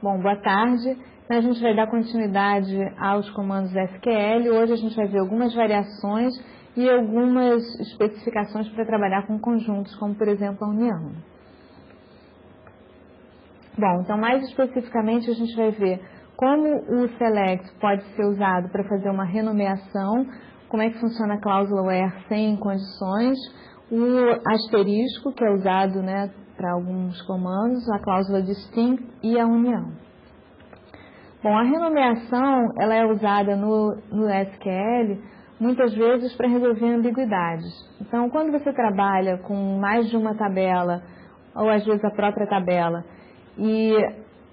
Bom, boa tarde. A gente vai dar continuidade aos comandos SQL. Hoje a gente vai ver algumas variações e algumas especificações para trabalhar com conjuntos, como por exemplo a união. Bom, então mais especificamente a gente vai ver como o select pode ser usado para fazer uma renomeação, como é que funciona a cláusula where sem condições, o asterisco, que é usado, para alguns comandos, a cláusula distinct e a união. Bom, a renomeação ela é usada no SQL muitas vezes para resolver ambiguidades. Então, quando você trabalha com mais de uma tabela, ou às vezes a própria tabela, e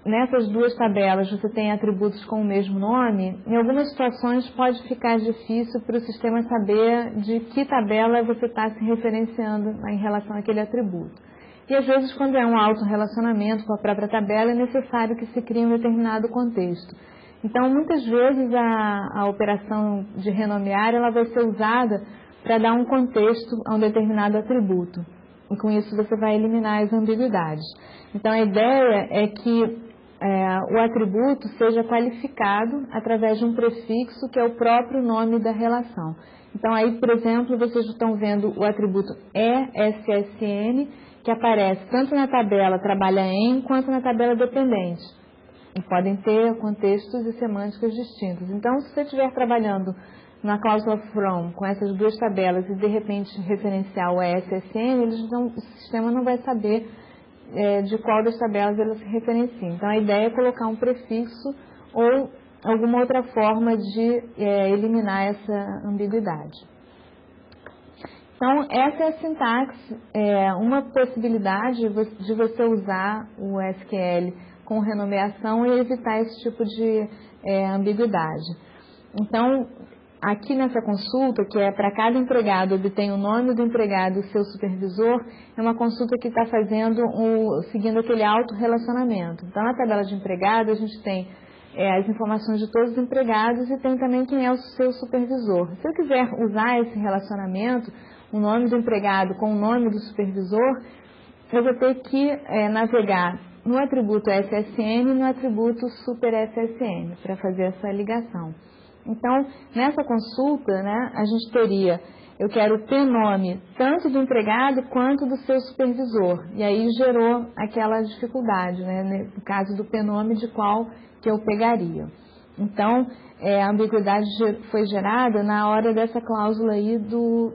nessas duas tabelas você tem atributos com o mesmo nome, em algumas situações pode ficar difícil para o sistema saber de que tabela você está se referenciando em relação àquele atributo. E às vezes, quando é um autorrelacionamento com a própria tabela, é necessário que se crie um determinado contexto. Então, muitas vezes a operação de renomear ela vai ser usada para dar um contexto a um determinado atributo. E com isso você vai eliminar as ambiguidades. Então, a ideia é que o atributo seja qualificado através de um prefixo que é o próprio nome da relação. Então, aí, por exemplo, vocês estão vendo o atributo ESSN, que aparece tanto na tabela trabalha em, quanto na tabela dependente. E podem ter contextos e semânticas distintos. Então, se você estiver trabalhando na cláusula from com essas duas tabelas e de repente referenciar o ESSN, o sistema não vai saber de qual das tabelas ela se referencia. Então, a ideia é colocar um prefixo ou alguma outra forma de eliminar essa ambiguidade. Então, essa é a sintaxe, uma possibilidade de você usar o SQL com renomeação e evitar esse tipo de ambiguidade. Então, aqui nessa consulta, que é para cada empregado obter o nome do empregado e o seu supervisor, é uma consulta que está seguindo aquele autorrelacionamento. Então, na tabela de empregado, a gente tem as informações de todos os empregados e tem também quem é o seu supervisor. Se eu quiser usar esse relacionamento, o nome do empregado com o nome do supervisor, eu vou ter que navegar no atributo SSN e no atributo super SSN para fazer essa ligação. Então, nessa consulta, a gente teria, eu quero ter nome tanto do empregado quanto do seu supervisor. E aí gerou aquela dificuldade, no caso do p-nome, de qual que eu pegaria. Então, a ambiguidade foi gerada na hora dessa cláusula aí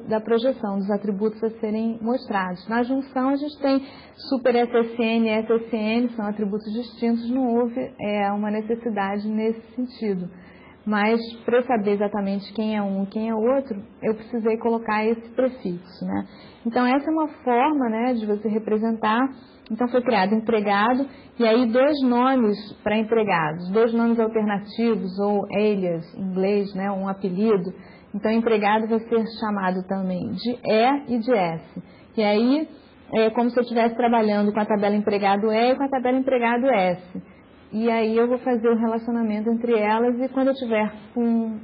da projeção, dos atributos a serem mostrados. Na junção, a gente tem super SSN e SSN, são atributos distintos, não houve uma necessidade nesse sentido. Mas, para eu saber exatamente quem é um e quem é outro, eu precisei colocar esse prefixo, Então, essa é uma forma, de você representar. Então, foi criado empregado, e aí dois nomes para empregados, dois nomes alternativos, ou alias, em inglês, um apelido. Então, empregado vai ser chamado também de E e de S. E aí, é como se eu estivesse trabalhando com a tabela empregado E e com a tabela empregado S. E aí eu vou fazer o relacionamento entre elas e quando eu tiver com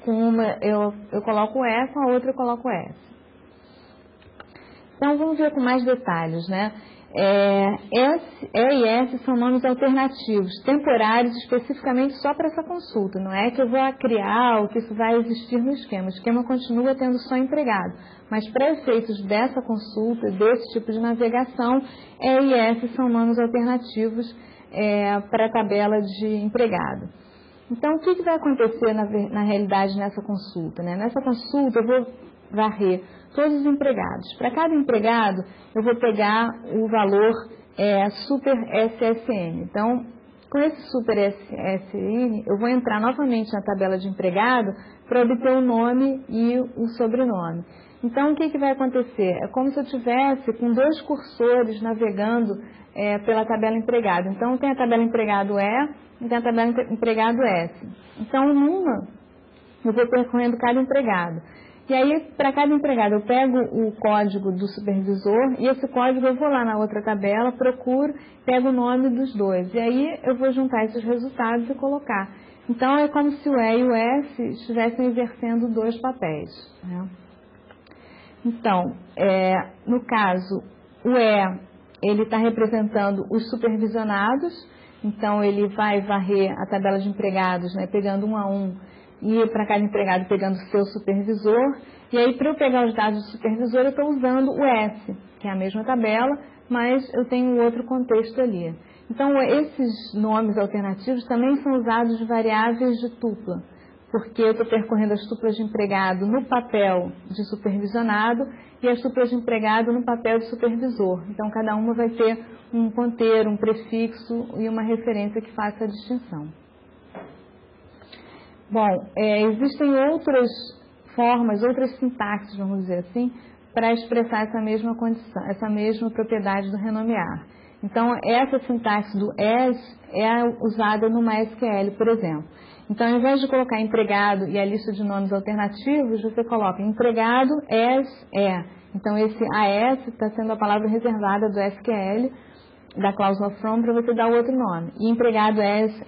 uma, eu coloco E, com a outra eu coloco S. Então vamos ver com mais detalhes, E e S são nomes alternativos, temporários especificamente só para essa consulta. Não é que eu vou criar ou que isso vai existir no esquema. O esquema continua tendo só empregado. Mas para efeitos dessa consulta, desse tipo de navegação, E e S são nomes alternativos para a tabela de empregado. Então, o que vai acontecer na realidade nessa consulta? Nessa consulta, eu vou varrer todos os empregados. Para cada empregado, eu vou pegar o valor super SSN. Então, com esse super SSN, eu vou entrar novamente na tabela de empregado para obter o nome e o sobrenome. Então, o que vai acontecer? É como se eu tivesse com dois cursores navegando pela tabela empregado. Então, tem a tabela empregado E e tem a tabela empregado S. Então, numa, eu vou percorrendo cada empregado. E aí, para cada empregado, eu pego o código do supervisor e esse código eu vou lá na outra tabela, procuro, pego o nome dos dois. E aí, eu vou juntar esses resultados e colocar. Então, é como se o E e o S estivessem exercendo dois papéis. Então, no caso, o E, ele está representando os supervisionados Então, ele vai varrer a tabela de empregados, né, pegando um a um, e para cada empregado pegando o seu supervisor. E aí, para eu pegar os dados do supervisor, eu estou usando o S, que é a mesma tabela, mas eu tenho outro contexto ali. Então, esses nomes alternativos também são usados de variáveis de tupla, porque eu estou percorrendo as tuplas de empregado no papel de supervisionado e as tuplas de empregado no papel de supervisor. Então, cada uma vai ter um ponteiro, um prefixo e uma referência que faça a distinção. Bom, existem outras formas, outras sintaxes, vamos dizer assim, para expressar essa mesma condição, essa mesma propriedade do renomear. Então, essa sintaxe do as é usada no MySQL, por exemplo. Então, ao invés de colocar empregado e a lista de nomes alternativos, você coloca empregado as é. Então, esse as está sendo a palavra reservada do SQL, da cláusula from, para você dar outro nome. E empregado as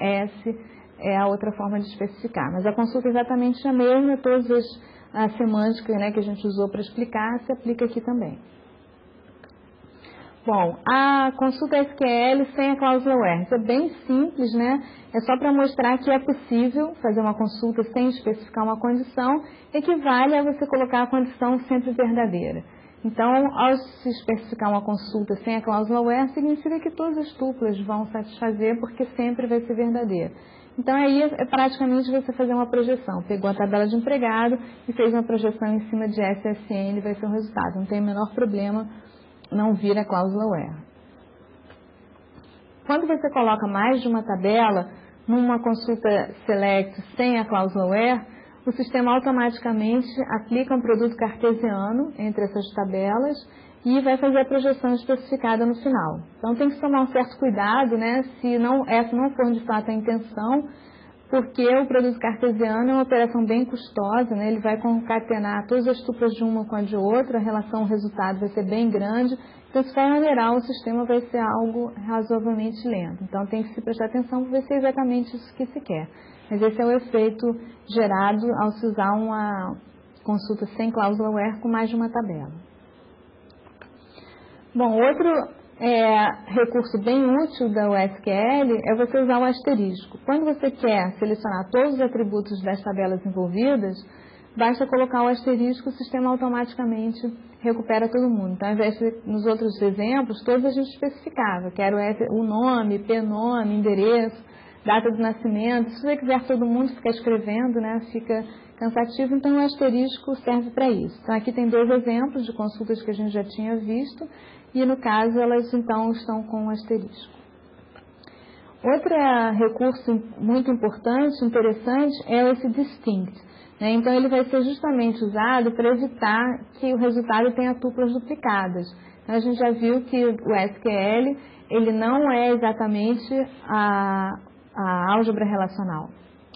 é a outra forma de especificar. Mas a consulta é exatamente a mesma, todas a semântica, né, que a gente usou para explicar se aplica aqui também. Bom, a consulta SQL sem a cláusula where, isso é bem simples, né? É só para mostrar que é possível fazer uma consulta sem especificar uma condição, equivale a você colocar a condição sempre verdadeira. Então, ao se especificar uma consulta sem a cláusula where, significa que todas as tuplas vão satisfazer, porque sempre vai ser verdadeira. Então, aí é praticamente você fazer uma projeção. Pegou a tabela de empregado e fez uma projeção em cima de SSN, vai ser o resultado. Não tem o menor problema não vir a cláusula where. Quando você coloca mais de uma tabela numa consulta select sem a cláusula where, o sistema automaticamente aplica um produto cartesiano entre essas tabelas e vai fazer a projeção especificada no final. Então tem que tomar um certo cuidado, né, se essa não for de fato a intenção, porque o produto cartesiano é uma operação bem custosa, né? Ele vai concatenar todas as tuplas de uma com a de outra, a relação ao resultado vai ser bem grande, então se for geral o sistema vai ser algo razoavelmente lento. Então tem que se prestar atenção para ver se é exatamente isso que se quer. Mas esse é o efeito gerado ao se usar uma consulta sem cláusula where com mais de uma tabela. Bom, outro recurso bem útil da SQL é você usar o asterisco. Quando você quer selecionar todos os atributos das tabelas envolvidas, basta colocar o asterisco e o sistema automaticamente recupera todo mundo. Então, ao invés de, nos outros exemplos, todos a gente especificava. Quero o nome, pnome, endereço, data de nascimento. Se você quiser todo mundo ficar escrevendo, né, fica cansativo, então o asterisco serve para isso. Então, aqui tem 2 exemplos de consultas que a gente já tinha visto, e no caso elas então estão com asterisco. Outro recurso muito importante, interessante, é esse distinct, né? Então ele vai ser justamente usado para evitar que o resultado tenha tuplas duplicadas. Então a gente já viu que o SQL ele não é exatamente a álgebra relacional.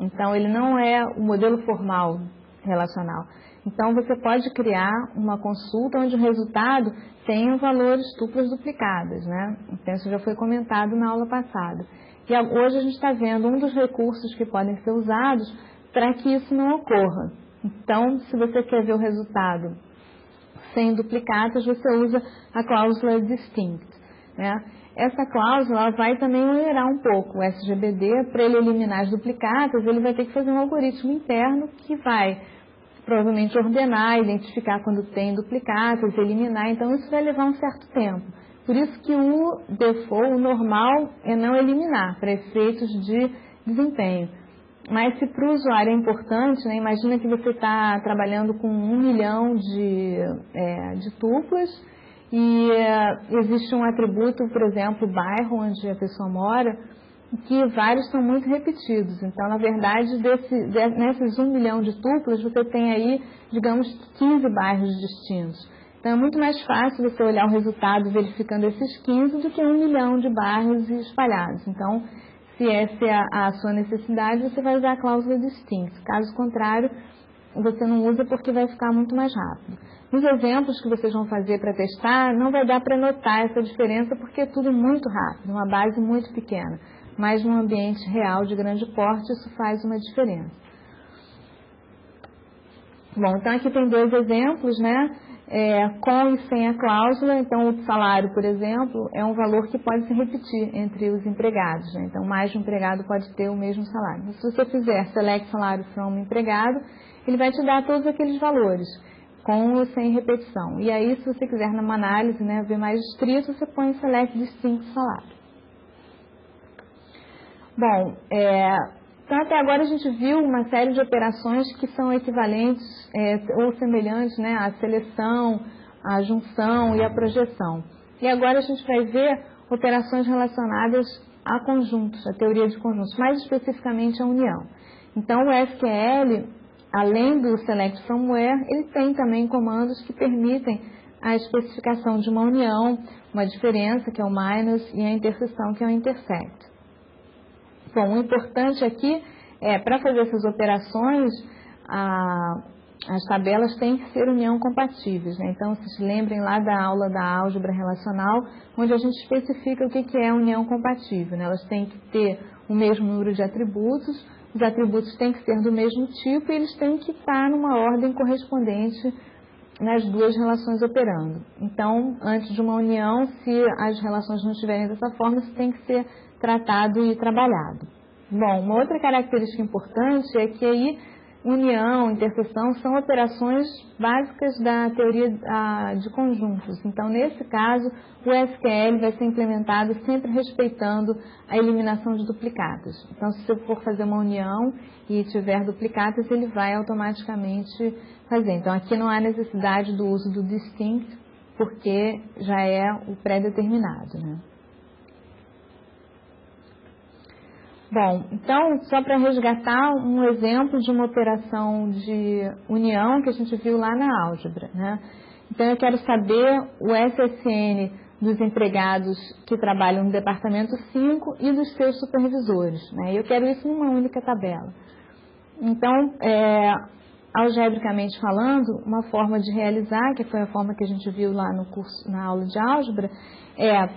Então ele não é o modelo formal relacional. Então, você pode criar uma consulta onde o resultado tenha valores tuplas duplicadas, né? Então, isso já foi comentado na aula passada. E hoje a gente está vendo um dos recursos que podem ser usados para que isso não ocorra. Então, se você quer ver o resultado sem duplicatas, você usa a cláusula distinct, né? Essa cláusula vai também onerar um pouco o SGBD. Para ele eliminar as duplicatas, ele vai ter que fazer um algoritmo interno que vai provavelmente ordenar, identificar quando tem duplicatas, eliminar, então isso vai levar um certo tempo. Por isso que o default, o normal, é não eliminar, para efeitos de desempenho. Mas se para o usuário é importante, né, imagina que você está trabalhando com 1 milhão de tuplas e existe um atributo, por exemplo, o bairro onde a pessoa mora, que vários são muito repetidos. Então, na verdade, nesses 1 milhão de tuplas, você tem aí, digamos, 15 bairros distintos. Então, é muito mais fácil você olhar o resultado verificando esses 15 do que 1 milhão de bairros espalhados. Então, se essa é a sua necessidade, você vai usar a cláusula distinct. Caso contrário, você não usa porque vai ficar muito mais rápido. Nos exemplos que vocês vão fazer para testar, não vai dar para notar essa diferença porque é tudo muito rápido, uma base muito pequena. Mas num ambiente real de grande porte, isso faz uma diferença. Bom, então aqui tem 2 exemplos, né? com e sem a cláusula. Então, o salário, por exemplo, é um valor que pode se repetir entre os empregados, né? Então, mais de um empregado pode ter o mesmo salário. Se você fizer select salário from empregado, ele vai te dar todos aqueles valores, com ou sem repetição. E aí, se você quiser numa análise, né, ver mais estrito, você põe select distinct salário. Bom, então até agora a gente viu uma série de operações que são equivalentes ou semelhantes, né, à seleção, à junção e à projeção. E agora a gente vai ver operações relacionadas a conjuntos, a teoria de conjuntos, mais especificamente a união. Então o SQL, além do select from where, ele tem também comandos que permitem a especificação de uma união, uma diferença, que é o minus, e a interseção, que é o intersect. Bom, o importante aqui para fazer essas operações, as tabelas têm que ser união compatíveis, né? Então, se lembrem lá da aula da álgebra relacional, onde a gente especifica o que é união compatível, né? Elas têm que ter o mesmo número de atributos, os atributos têm que ser do mesmo tipo e eles têm que estar numa ordem correspondente nas duas relações operando. Então, antes de uma união, se as relações não estiverem dessa forma, isso tem que ser tratado e trabalhado. Bom, uma outra característica importante é que aí união, interseção são operações básicas da teoria de conjuntos. Então, nesse caso, o SQL vai ser implementado sempre respeitando a eliminação de duplicados. Então, se você for fazer uma união e tiver duplicados, ele vai automaticamente fazer. Então, aqui não há necessidade do uso do distinct, porque já é o pré-determinado, né? Bom, então, só para resgatar um exemplo de uma operação de união que a gente viu lá na álgebra, né? Então, eu quero saber o SSN dos empregados que trabalham no departamento 5 e dos seus supervisores, né? E eu quero isso numa única tabela. Então, algebricamente falando, uma forma de realizar, que foi a forma que a gente viu lá no curso, na aula de álgebra,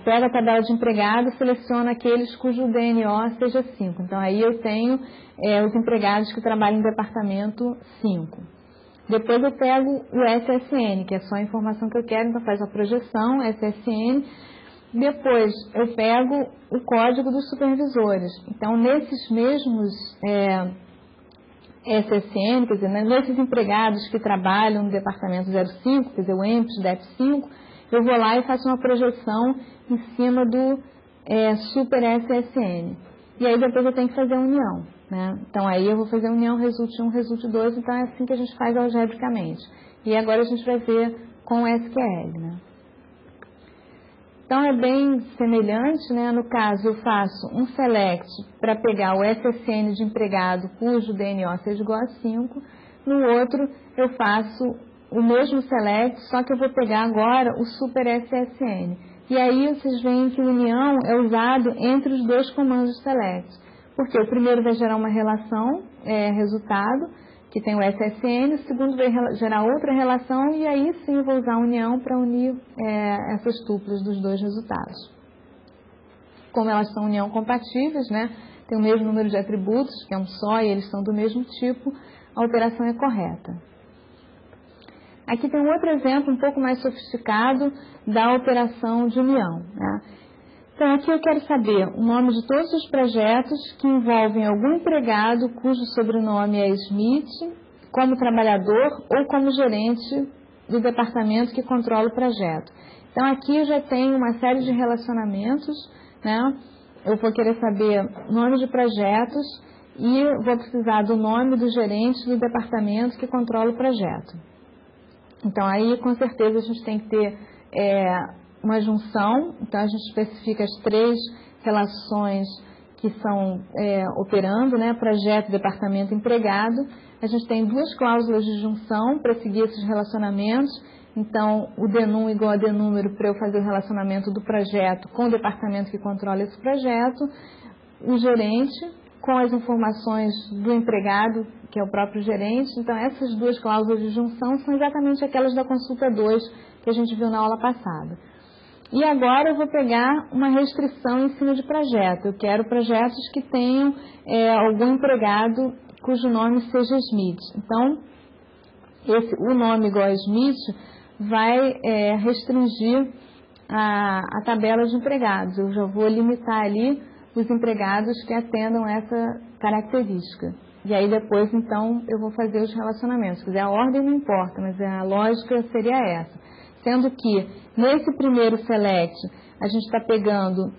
pega a tabela de empregados, seleciona aqueles cujo DNO seja 5. Então, aí eu tenho os empregados que trabalham no departamento 5. Depois eu pego o SSN, que é só a informação que eu quero, então faz a projeção, SSN. Depois eu pego o código dos supervisores. Então, nesses mesmos SSN, quer dizer, nesses empregados que trabalham no departamento 05, quer dizer, o EMPS DEP5, eu vou lá e faço uma projeção em cima do super SSN. E aí depois eu tenho que fazer a união, né? Então aí eu vou fazer a união, resulte 1, resulte 2, então é assim que a gente faz algebricamente. E agora a gente vai ver com o SQL, né? Então é bem semelhante, né? No caso eu faço um select para pegar o SSN de empregado cujo DNO seja igual a 5, no outro eu faço o mesmo select, só que eu vou pegar agora o super SSN. E aí vocês veem que união é usado entre os dois comandos de select, porque o primeiro vai gerar uma relação, resultado, que tem o SSN, o segundo vai gerar outra relação, e aí sim eu vou usar a união para unir essas tuplas dos dois resultados. Como elas são união compatíveis, né, tem o mesmo número de atributos, que é um só, e eles são do mesmo tipo, a operação é correta. Aqui tem um outro exemplo um pouco mais sofisticado da operação de união, né? Então, aqui eu quero saber o nome de todos os projetos que envolvem algum empregado cujo sobrenome é Smith, como trabalhador ou como gerente do departamento que controla o projeto. Então, aqui eu já tenho uma série de relacionamentos, né? Eu vou querer saber nome de projetos e vou precisar do nome do gerente do departamento que controla o projeto. Então, aí, com certeza, a gente tem que ter uma junção. Então, a gente especifica as três relações que estão operando, né? Projeto, departamento, empregado. A gente tem duas cláusulas de junção para seguir esses relacionamentos. Então, o denum igual a denúmero para eu fazer o relacionamento do projeto com o departamento que controla esse projeto. O gerente com as informações do empregado, que é o próprio gerente. Então, essas duas cláusulas de junção são exatamente aquelas da consulta 2 que a gente viu na aula passada. E agora eu vou pegar uma restrição em cima de projeto. Eu quero projetos que tenham algum empregado cujo nome seja Smith. Então, o nome igual a Smith vai restringir a tabela de empregados. Eu já vou limitar ali os empregados que atendam essa característica. E aí depois, então, eu vou fazer os relacionamentos. Quer dizer, a ordem não importa, mas a lógica seria essa. Sendo que, nesse primeiro select, a gente está pegando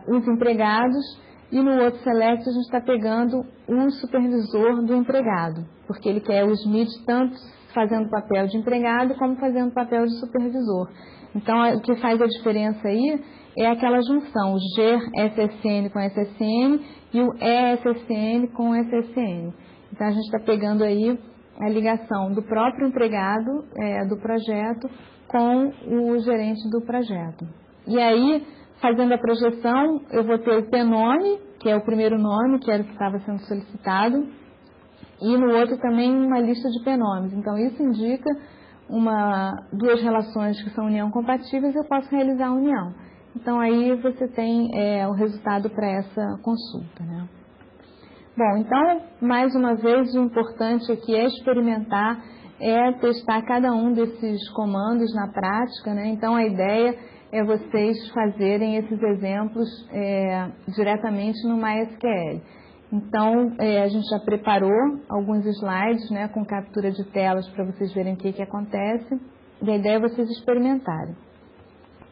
os empregados e no outro select a gente está pegando o supervisor do empregado, porque ele quer o SMID tanto fazendo o papel de empregado como fazendo o papel de supervisor. Então, o que faz a diferença aí é aquela junção, o GER SSN com SSN e o ESSN com SSN. Então, a gente está pegando aí a ligação do próprio empregado do projeto com o gerente do projeto. E aí, fazendo a projeção, eu vou ter o P-nome, que é o primeiro nome, que era o que estava sendo solicitado, e no outro também uma lista de P-nomes. Então, isso indica duas relações que são união compatíveis, eu posso realizar a união. Então, aí você tem o resultado para essa consulta, né? Bom, então, mais uma vez, o importante aqui é experimentar, testar cada um desses comandos na prática, né? Então, a ideia é vocês fazerem esses exemplos diretamente no MySQL. Então, a gente já preparou alguns slides, né, com captura de telas para vocês verem o que acontece. E a ideia é vocês experimentarem.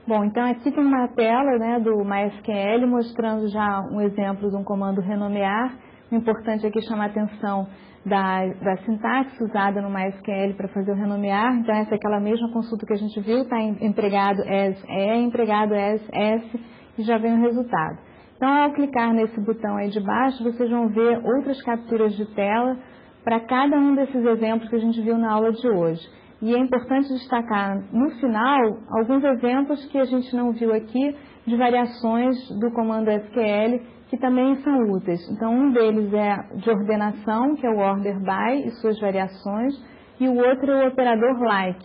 Bom, então aqui tem uma tela, né, do MySQL mostrando já um exemplo de um comando renomear. O importante aqui é chamar a atenção da sintaxe usada no MySQL para fazer o renomear. Então, essa é aquela mesma consulta que a gente viu, está empregado as empregado as s, e já vem o resultado. Então, ao clicar nesse botão aí de baixo, vocês vão ver outras capturas de tela para cada um desses exemplos que a gente viu na aula de hoje. E é importante destacar, no final, alguns exemplos que a gente não viu aqui de variações do comando SQL que também são úteis. Então, um deles é de ordenação, que é o order by e suas variações, e o outro é o operador like,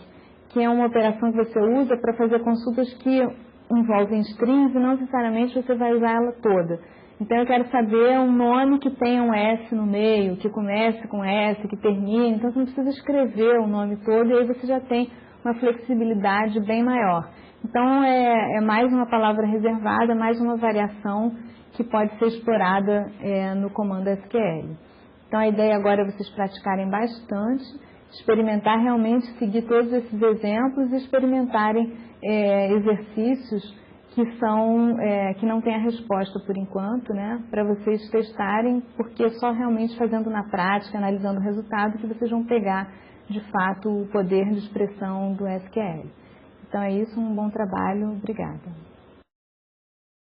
que é uma operação que você usa para fazer consultas que envolvem strings e não necessariamente você vai usar ela toda. Então, eu quero saber um nome que tenha um S no meio, que comece com S, que termine. Então, você não precisa escrever o nome todo e aí você já tem uma flexibilidade bem maior. Então, é mais uma palavra reservada, mais uma variação que pode ser explorada no comando SQL. Então, a ideia agora é vocês praticarem bastante, experimentar realmente, seguir todos esses exemplos e experimentarem exercícios que não têm a resposta por enquanto, né, para vocês testarem, porque é só realmente fazendo na prática, analisando o resultado, que vocês vão pegar, de fato, o poder de expressão do SQL. Então é isso, um bom trabalho, obrigada.